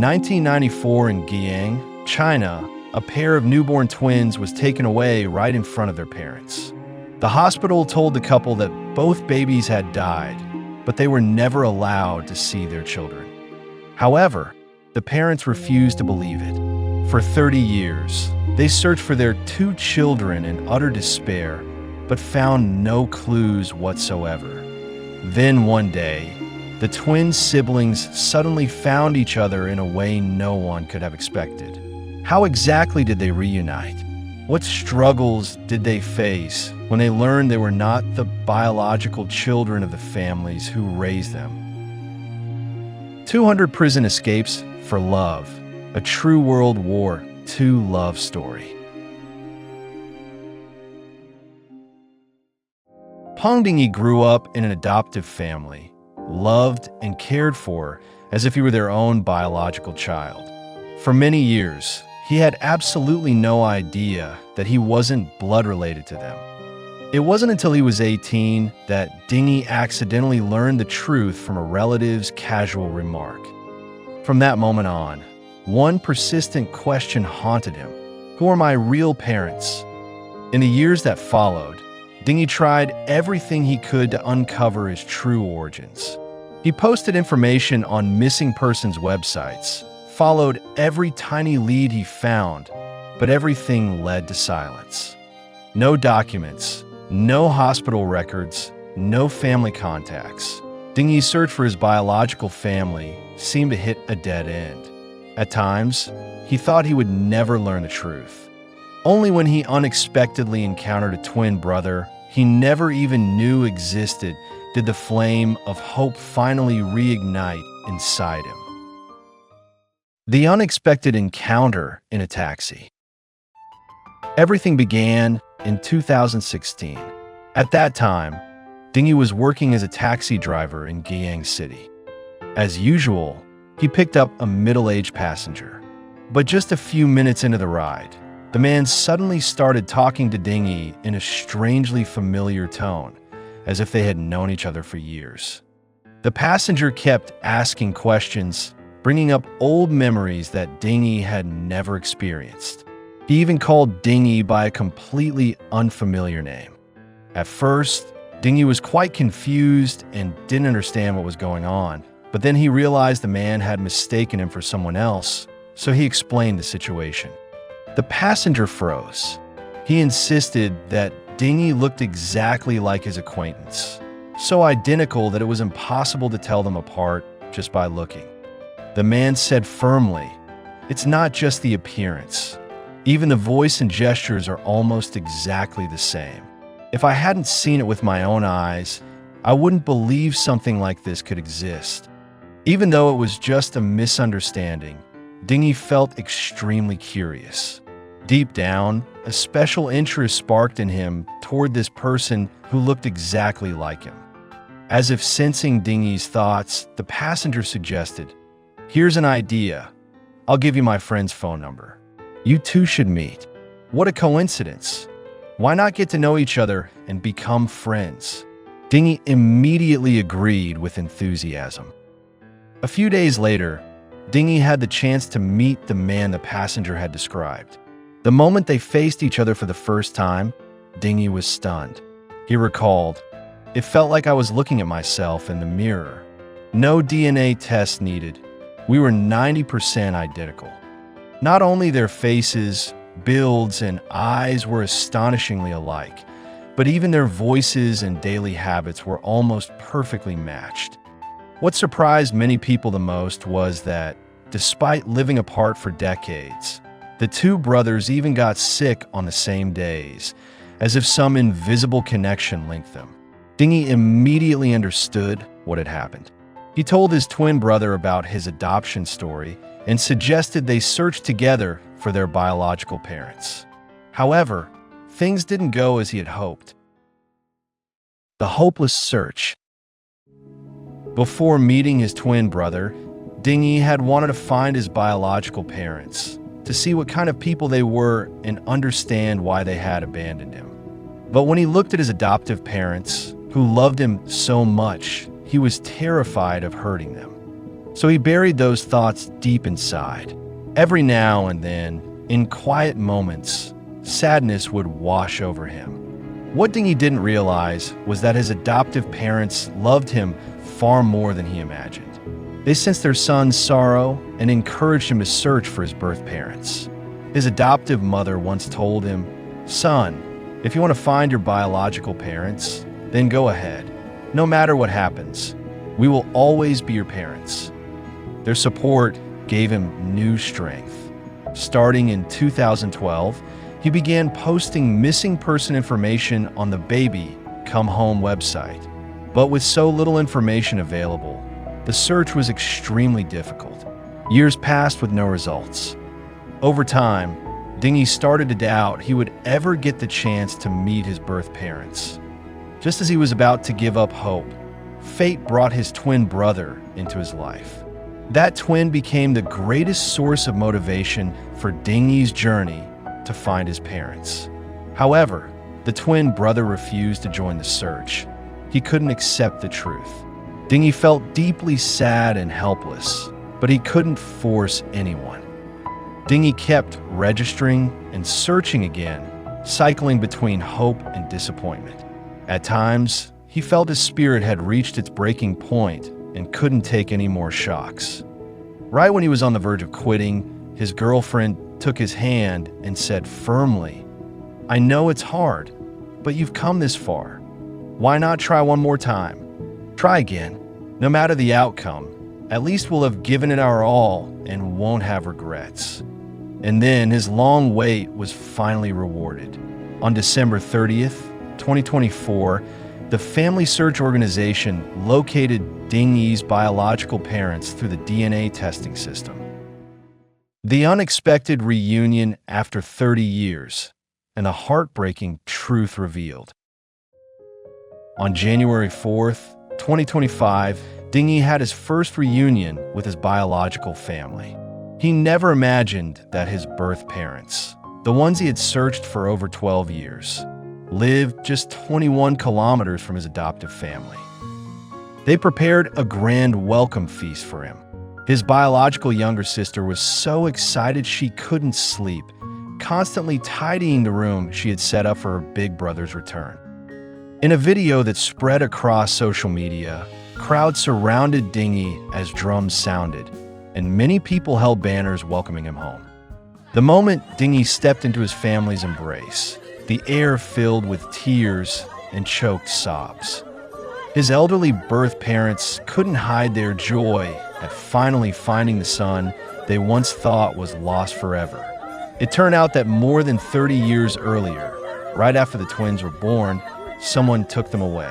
In 1994 in Guiyang, China, a pair of newborn twins was taken away right in front of their parents. The hospital told the couple that both babies had died, but they were never allowed to see their children. However, the parents refused to believe it. For 30 years, they searched for their two children in utter despair, but found no clues whatsoever. Then one day, the twin siblings suddenly found each other in a way no one could have expected. How exactly did they reunite? What struggles did they face when they learned they were not the biological children of the families who raised them? 200 Prison Escapes for Love, a true World War II love story. Peng Dingyi grew up in an adoptive family, loved and cared for as if he were their own biological child. For many years, he had absolutely no idea that he wasn't blood related to them. It wasn't until he was 18 that Dingyi accidentally learned the truth from a relative's casual remark. From that moment on, one persistent question haunted him: who are my real parents? In the years that followed, Dingyi tried everything he could to uncover his true origins. He posted information on missing persons websites, followed every tiny lead he found, but everything led to silence. No documents, no hospital records, no family contacts. Dingyi's search for his biological family seemed to hit a dead end. At times, he thought he would never learn the truth. Only when he unexpectedly encountered a twin brother he never even knew existed did the flame of hope finally reignite inside him. The unexpected encounter in a taxi. Everything began in 2016. At that time, Dingyi was working as a taxi driver in Guiyang City. As usual, he picked up a middle-aged passenger. But just a few minutes into the ride, the man suddenly started talking to Dingyi in a strangely familiar tone, as if they had known each other for years. The passenger kept asking questions, bringing up old memories that Dingyi had never experienced. He even called Dingyi by a completely unfamiliar name. At first, Dingyi was quite confused and didn't understand what was going on, but then he realized the man had mistaken him for someone else, so he explained the situation. The passenger froze. He insisted that Dingyi looked exactly like his acquaintance, so identical that it was impossible to tell them apart just by looking. The man said firmly, "It's not just the appearance. Even the voice and gestures are almost exactly the same. If I hadn't seen it with my own eyes, I wouldn't believe something like this could exist." Even though it was just a misunderstanding, Dingyi felt extremely curious. Deep down, a special interest sparked in him toward this person who looked exactly like him. As if sensing Dingyi's thoughts, the passenger suggested, "Here's an idea. I'll give you my friend's phone number. You two should meet." What a coincidence. Why not get to know each other and become friends? Dingyi immediately agreed with enthusiasm. A few days later, Dingyi had the chance to meet the man the passenger had described. The moment they faced each other for the first time, Dingyi was stunned. He recalled, "It felt like I was looking at myself in the mirror. No DNA test needed. We were 90% identical." Not only their faces, builds, and eyes were astonishingly alike, but even their voices and daily habits were almost perfectly matched. What surprised many people the most was that, despite living apart for decades, the two brothers even got sick on the same days, as if some invisible connection linked them. Dingyi immediately understood what had happened. He told his twin brother about his adoption story and suggested they search together for their biological parents. However, things didn't go as he had hoped. The hopeless search. Before meeting his twin brother, Dingyi had wanted to find his biological parents, to see what kind of people they were and understand why they had abandoned him. But when he looked at his adoptive parents, who loved him so much, he was terrified of hurting them. So he buried those thoughts deep inside. Every now and then, in quiet moments, sadness would wash over him. What Dingy didn't realize was that his adoptive parents loved him far more than he imagined. They sensed their son's sorrow and encouraged him to search for his birth parents. His adoptive mother once told him, "Son, if you want to find your biological parents, then go ahead. No matter what happens, we will always be your parents." Their support gave him new strength. Starting in 2012, he began posting missing person information on the Baby Come Home website. But with so little information available, the search was extremely difficult. Years passed with no results. Over time, Dingy started to doubt he would ever get the chance to meet his birth parents. Just as he was about to give up hope, fate brought his twin brother into his life. That twin became the greatest source of motivation for Dingy's journey to find his parents. However, the twin brother refused to join the search. He couldn't accept the truth. Dingy felt deeply sad and helpless, but he couldn't force anyone. Dingy kept registering and searching again, cycling between hope and disappointment. At times, he felt his spirit had reached its breaking point and couldn't take any more shocks. Right when he was on the verge of quitting, his girlfriend took his hand and said firmly, "I know it's hard, but you've come this far. Why not try one more time? Try again. No matter the outcome, at least we'll have given it our all and won't have regrets." And then his long wait was finally rewarded. On December 30th, 2024, the Family Search Organization located Dingy's biological parents through the DNA testing system. The unexpected reunion after 30 years, and a heartbreaking truth revealed. On January 4th, 2025, Dingy had his first reunion with his biological family. He never imagined that his birth parents, the ones he had searched for over 12 years, lived just 21 kilometers from his adoptive family. They prepared a grand welcome feast for him. His biological younger sister was so excited she couldn't sleep, constantly tidying the room she had set up for her big brother's return. In a video that spread across social media, crowds surrounded Dingy as drums sounded, and many people held banners welcoming him home. The moment Dingy stepped into his family's embrace, the air filled with tears and choked sobs. His elderly birth parents couldn't hide their joy at finally finding the son they once thought was lost forever. It turned out that more than 30 years earlier, right after the twins were born, someone took them away.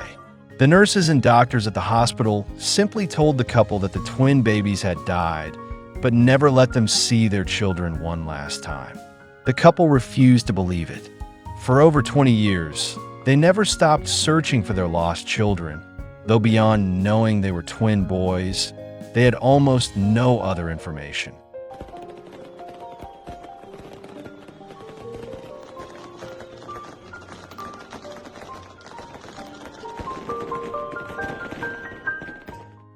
The nurses and doctors at the hospital simply told the couple that the twin babies had died, but never let them see their children one last time. The couple refused to believe it. For over 20 years, they never stopped searching for their lost children, though beyond knowing they were twin boys, they had almost no other information.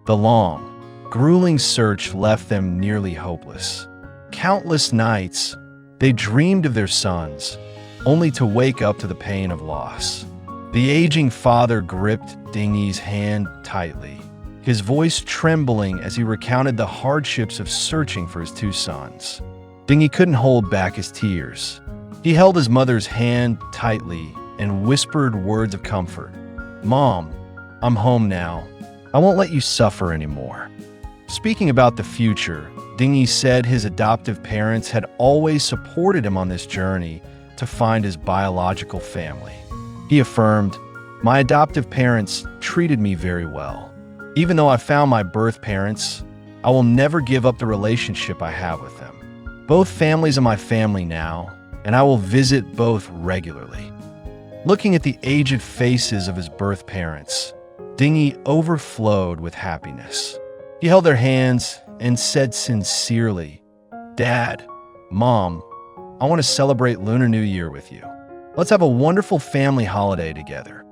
The long, grueling search left them nearly hopeless. Countless nights, they dreamed of their sons, only to wake up to the pain of loss. The aging father gripped Dingy's hand tightly, his voice trembling as he recounted the hardships of searching for his two sons. Dingy couldn't hold back his tears. He held his mother's hand tightly and whispered words of comfort. "Mom, I'm home now. I won't let you suffer anymore." Speaking about the future, Dingy said his adoptive parents had always supported him on this journey to find his biological family. He affirmed, "My adoptive parents treated me very well. Even though I found my birth parents, I will never give up the relationship I have with them. Both families are my family now, and I will visit both regularly." Looking at the aged faces of his birth parents, Dingy overflowed with happiness. He held their hands and said sincerely, "Dad, Mom, I want to celebrate Lunar New Year with you. Let's have a wonderful family holiday together."